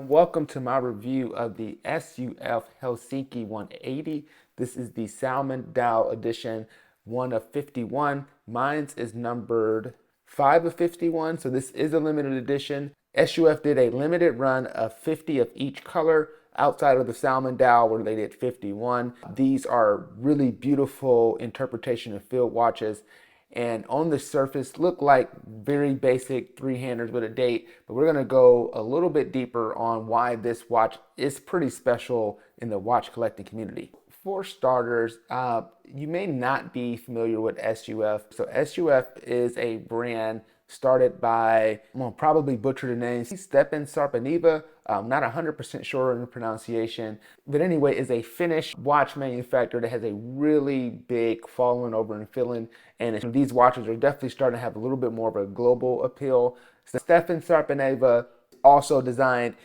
Welcome to my review of the SUF Helsinki 180. This is the Salmon Dial edition, 1 of 51. Mine's is numbered 5 of 51, so this is a limited edition. SUF did a limited run of 50 of each color outside of the Salmon Dial where they did 51. These are really beautiful interpretation of field watches, and on the surface look like very basic three-handers with a date, but we're going to go a little bit deeper on why this watch is pretty special in the watch collecting community. For starters, you may not be familiar with SUF. So SUF is a brand started by, I'm gonna probably butcher the name, Stephan Sarpaneva. Not 100% sure on the pronunciation, but anyway, is a Finnish watch manufacturer that has a really big following over in Finland, and these watches are definitely starting to have a little bit more of a global appeal. So Stephan Sarpaneva also designed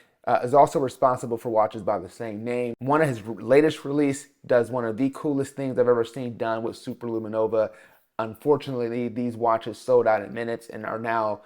is also responsible for watches by the same name. One of his latest release does one of the coolest things I've ever seen done with Superluminova. Unfortunately, these watches sold out in minutes and are now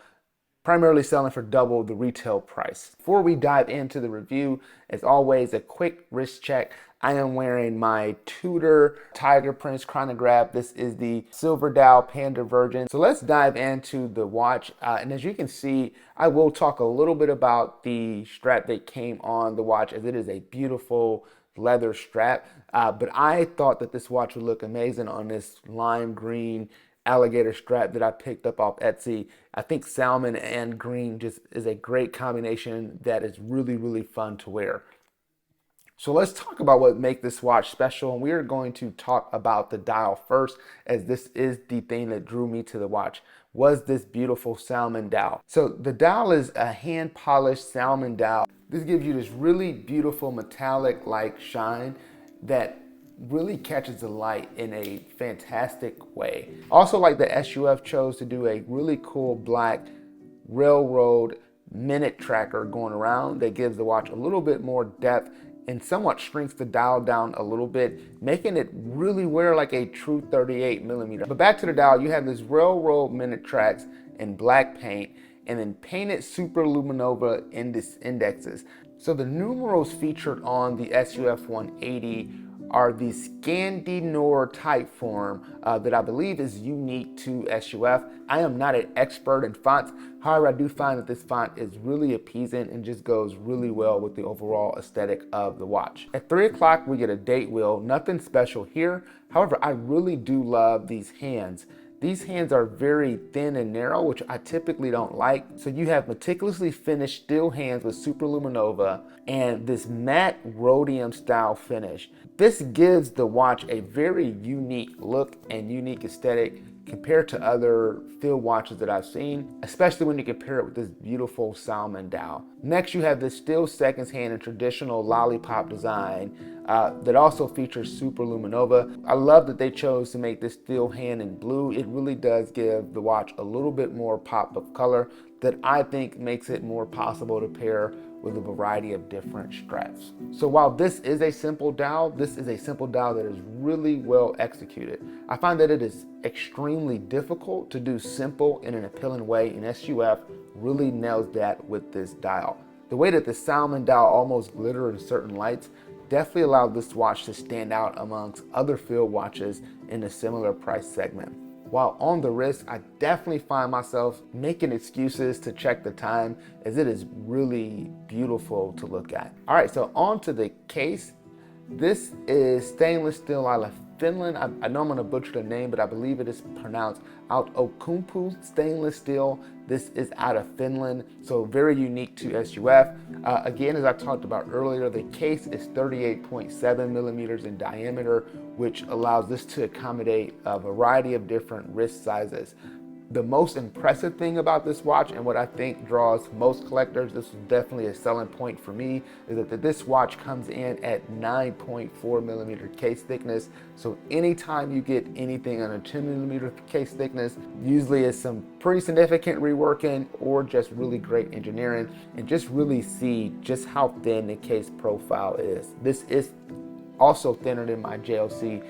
primarily selling for double the retail price. Before we dive into the review, as always, a quick wrist check. I am wearing my Tudor Tiger Prince chronograph. This is the Silver Dial Panda version. So let's dive into the watch. And as you can see, I will talk a little bit about the strap that came on the watch, as it is a beautiful leather strap. But I thought that this watch would look amazing on this lime green alligator strap that I picked up off Etsy. I think salmon and green just is a great combination that is really, really fun to wear. So let's talk about what makes this watch special, and we are going to talk about the dial first, as this is the thing that drew me to the watch, was this beautiful salmon dial. So the dial is a hand-polished salmon dial. This gives you this really beautiful metallic-like shine that really catches the light in a fantastic way. Also, like the SUF chose to do a really cool black railroad minute tracker going around that gives the watch a little bit more depth and somewhat shrinks the dial down a little bit, making it really wear like a true 38 millimeter. But back to the dial, you have this railroad minute tracks in black paint and then painted Superluminova indexes. So the numerals featured on the SUF 180 are the Scandinor type form that I believe is unique to SUF. I am not an expert in fonts. However, I do find that this font is really appeasing and just goes really well with the overall aesthetic of the watch. At 3 o'clock, we get a date wheel. Nothing special here. However, I really do love these hands. These hands are very thin and narrow, which I typically don't like. So you have meticulously finished steel hands with Superluminova and this matte rhodium style finish. This gives the watch a very unique look and unique aesthetic compared to other field watches that I've seen, especially when you compare it with this beautiful salmon dial. Next, you have this steel seconds hand and traditional lollipop design that also features Superluminova. I love that they chose to make this steel hand in blue. It really does give the watch a little bit more pop of color that I think makes it more possible to pair with a variety of different straps. So while this is a simple dial, this is a simple dial that is really well executed. I find that it is extremely difficult to do simple in an appealing way, and SUF really nails that with this dial. The way that the salmon dial almost glitter in certain lights definitely allowed this watch to stand out amongst other field watches in a similar price segment. While on the wrist, I definitely find myself making excuses to check the time, as it is really beautiful to look at. All right, so on to the case. This is stainless steel out of Finland. I know I'm gonna butcher the name, but I believe it is pronounced Outokumpu stainless steel. This is out of Finland, so very unique to SUF. Again, as I talked about earlier, the case is 38.7 millimeters in diameter, which allows this to accommodate a variety of different wrist sizes. The most impressive thing about this watch, and what I think draws most collectors, this is definitely a selling point for me, is that this watch comes in at 9.4 millimeter case thickness. So anytime you get anything on a 10 millimeter case thickness, usually it's some pretty significant reworking or just really great engineering, and just really see just how thin the case profile is. This is also thinner than my JLC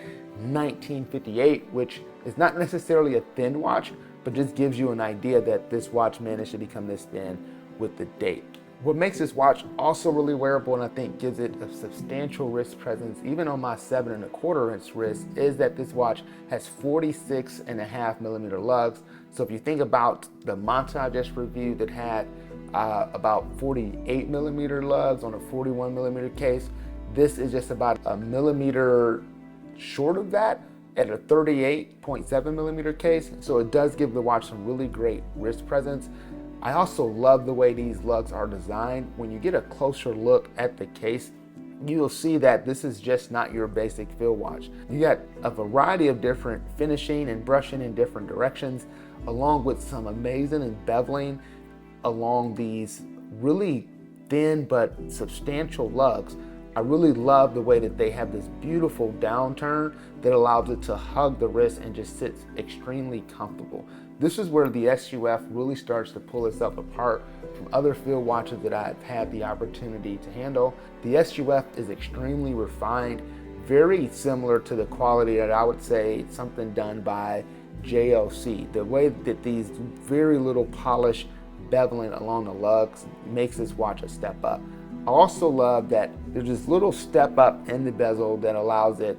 1958, which is not necessarily a thin watch, but just gives you an idea that this watch managed to become this thin with the date. What makes this watch also really wearable, and I think gives it a substantial wrist presence, even on my 7.25" wrist, is that this watch has 46.5mm lugs. So if you think about the Manta I just reviewed that had about 48mm lugs on a 41mm case, this is just about a millimeter short of that at a 38.7mm case. So it does give the watch some really great wrist presence. I also love the way these lugs are designed. When you get a closer look at the case, you'll see that this is just not your basic field watch. You got a variety of different finishing and brushing in different directions, along with some amazing embeveling along these really thin but substantial lugs. I really love the way that they have this beautiful downturn that allows it to hug the wrist and just sits extremely comfortable. This is where the SUF really starts to pull itself apart from other field watches that I've had the opportunity to handle. The SUF is extremely refined, very similar to the quality that I would say something done by JLC. The way that these very little polish beveling along the lugs makes this watch a step up. I also love that there's this little step up in the bezel that allows it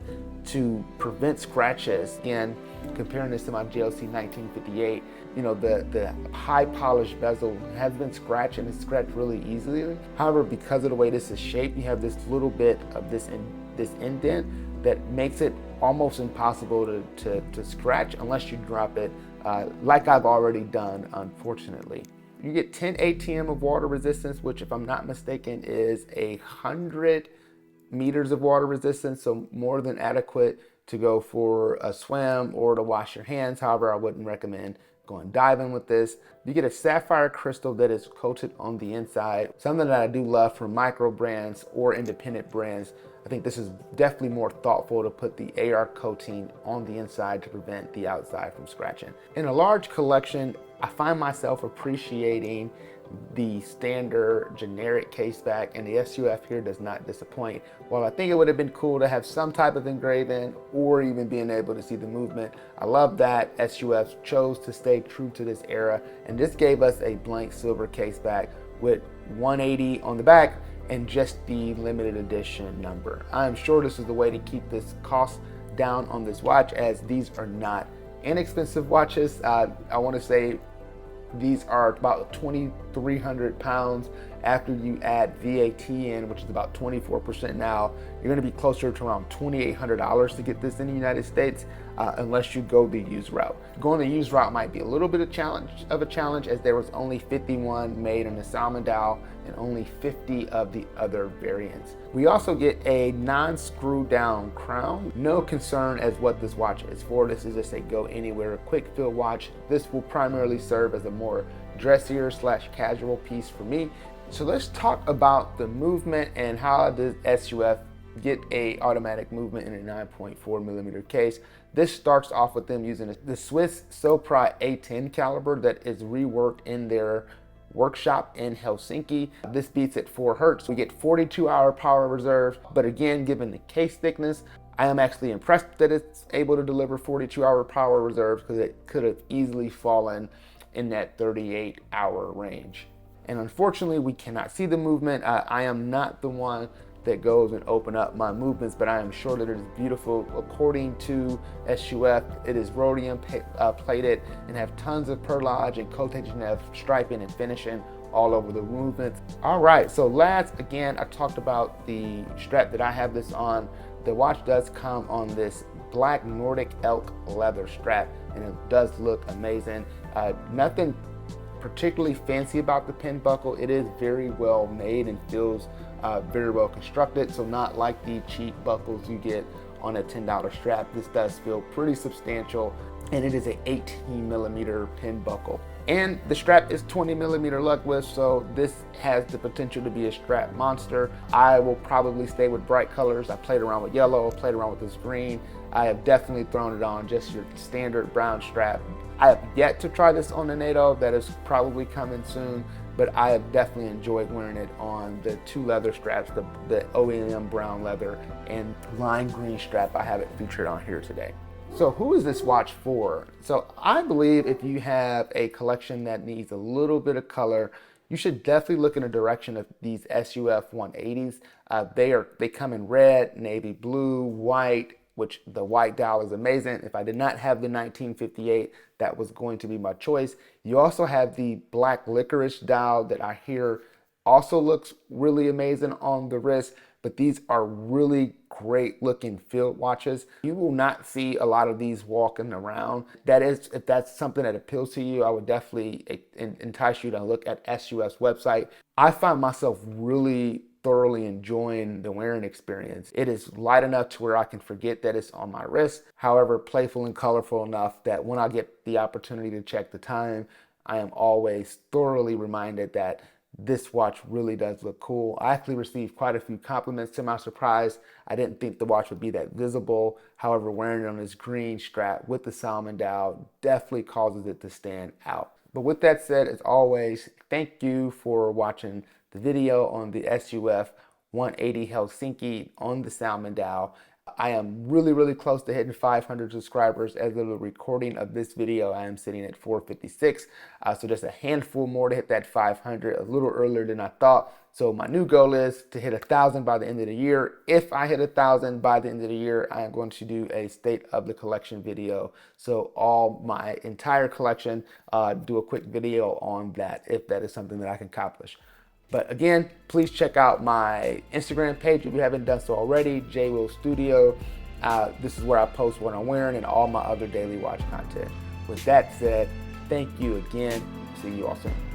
to prevent scratches. Again, comparing this to my JLC 1958, you know, the high polished bezel has been scratched and it's scratched really easily. However, because of the way this is shaped, you have this little bit of this indent that makes it almost impossible to scratch unless you drop it, like I've already done, unfortunately. You get 10 ATM of water resistance, which if I'm not mistaken is 100 meters of water resistance, so more than adequate to go for a swim or to wash your hands. However, I wouldn't recommend going diving with this. You get a sapphire crystal that is coated on the inside, something that I do love from micro brands or independent brands. I think this is definitely more thoughtful to put the AR coating on the inside to prevent the outside from scratching. In a large collection, I find myself appreciating the standard generic case back, and the SUF here does not disappoint. While I think it would have been cool to have some type of engraving or even being able to see the movement, I love that SUF chose to stay true to this era and just gave us a blank silver case back with 180 on the back and just the limited edition number. I'm sure this is the way to keep this cost down on this watch, as these are not inexpensive watches. I want to say these are about 2,300 pounds. After you add VAT in, which is about 24% now, you're going to be closer to around $2,800 to get this in the United States, unless you go the used route. Going the used route might be a little bit of a challenge, as there was only 51 made in the Salmon dial and only 50 of the other variants. We also get a non-screw down crown. No concern as what this watch is for. This is just a go anywhere quick fill watch. This will primarily serve as a more dressier / casual piece for me. So let's talk about the movement and how does SUF get a automatic movement in a 9.4mm case. This starts off with them using the Swiss Sopra A10 caliber that is reworked in their workshop in Helsinki. This beats at 4 Hertz. We get 42-hour power reserve, but again, given the case thickness, I am actually impressed that it's able to deliver 42-hour power reserves, because it could have easily fallen in that 38-hour range. And unfortunately, we cannot see the movement. I am not the one that goes and open up my movements, but I am sure that it is beautiful. According to SUF, it is rhodium plated and have tons of perlage and Cote de Genève striping and finishing all over the movements. All right, so last, again, I talked about the strap that I have this on. The watch does come on this black Nordic elk leather strap, and it does look amazing. Nothing particularly fancy about the pin buckle. It is very well made and feels very well constructed, so not like the cheap buckles you get on a $10 strap. This does feel pretty substantial, and it is a 18mm pin buckle. And the strap is 20mm lug width, so this has the potential to be a strap monster. I will probably stay with bright colors. I played around with yellow, played around with this green. I have definitely thrown it on just your standard brown strap. I have yet to try this on the NATO. That is probably coming soon, but I have definitely enjoyed wearing it on the 2 leather straps, the OEM brown leather and lime green strap I have it featured on here today. So who is this watch for? So I believe if you have a collection that needs a little bit of color, you should definitely look in the direction of these SUF 180s. They come in red, navy blue, white, which the white dial is amazing. If I did not have the 1958, that was going to be my choice. You also have the black licorice dial that I hear also looks really amazing on the wrist, but these are really great looking field watches. You will not see a lot of these walking around. That is, if that's something that appeals to you, I would definitely entice you to look at SUF's website. I find myself really thoroughly enjoying the wearing experience. It is light enough to where I can forget that it's on my wrist. However, playful and colorful enough that when I get the opportunity to check the time, I am always thoroughly reminded that this watch really does look cool. I actually received quite a few compliments to my surprise. I didn't think the watch would be that visible. However, wearing it on this green strap with the Salmon dial definitely causes it to stand out. But with that said, as always, thank you for watching the video on the SUF 180 Helsinki on the Salmon dial. I am really close to hitting 500 subscribers. As of the recording of this video, I am sitting at 456. So just a handful more to hit that 500, a little earlier than I thought. So my new goal is to hit 1,000 by the end of the year. If I hit 1,000 by the end of the year, I am going to do a state of the collection video. So all my entire collection, do a quick video on that if that is something that I can accomplish. But again, please check out my Instagram page if you haven't done so already, J-Will Studio. This is where I post what I'm wearing and all my other daily watch content. With that said, thank you again. See you all soon.